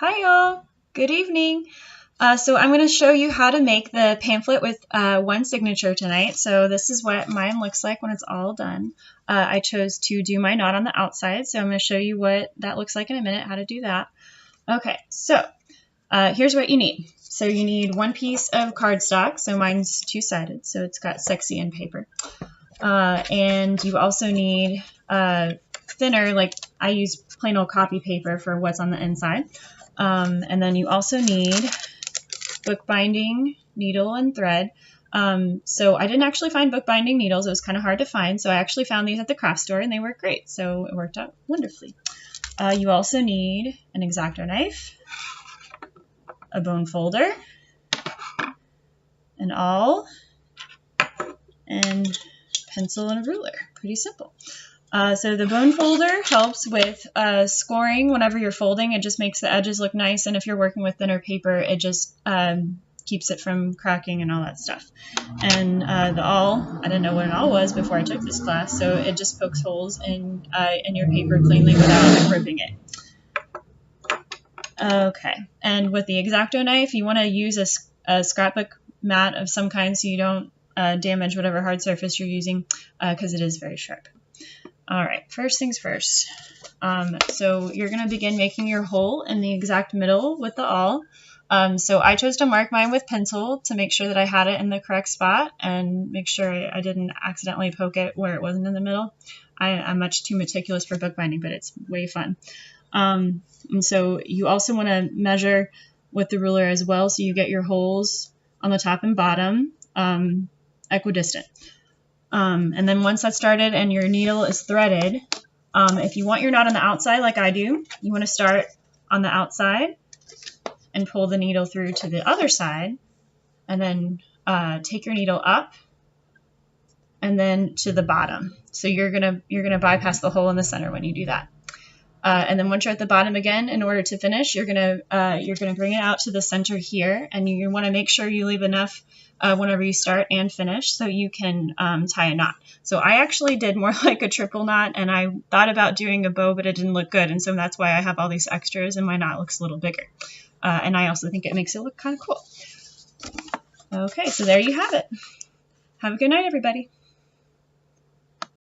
Hi y'all, good evening. So I'm going to show you how to make the pamphlet with one signature tonight. So this is what mine looks like when it's all done. I chose to do my knot on the outside, so I'm going to show you what that looks like in a minute, how to do that. Okay, so here's what you need. So you need one piece of cardstock, so mine's two-sided, so it's got sexy end paper. And you also need thinner, like I use plain old copy paper for what's on the inside. And then you also need bookbinding needle and thread. So I didn't actually find bookbinding needles. It was kind of hard to find. So I actually found these at the craft store and they work great. So it worked out wonderfully. You also need an X-Acto knife, a bone folder, an awl, and pencil and a ruler. Pretty simple. So the bone folder helps with scoring whenever you're folding. It just makes the edges look nice, and if you're working with thinner paper, it just keeps it from cracking and all that stuff. And the awl, I didn't know what an awl was before I took this class, so it just pokes holes in your paper cleanly without ripping it. Okay, and with the X-Acto knife, you want to use a scrapbook mat of some kind so you don't damage whatever hard surface you're using because it is very sharp. All right, first things first. So you're going to begin making your hole in the exact middle with the awl. So I chose to mark mine with pencil to make sure that I had it in the correct spot and make sure I didn't accidentally poke it where it wasn't in the middle. I'm much too meticulous for bookbinding, but it's way fun. And so you also want to measure with the ruler as well, so you get your holes on the top and bottom equidistant. And then once that's started and your needle is threaded, if you want your knot on the outside like I do, you want to start on the outside and pull the needle through to the other side, and then take your needle up and then to the bottom. So you're gonna bypass the hole in the center when you do that. And then once you're at the bottom again, in order to finish, you're gonna bring it out to the center here, and you want to make sure you leave enough whenever you start and finish so you can tie a knot. So I actually did more like a triple knot, and I thought about doing a bow, but it didn't look good, and so that's why I have all these extras and my knot looks a little bigger. And I also think it makes it look kind of cool. Okay, so there you have it. Have a good night, everybody.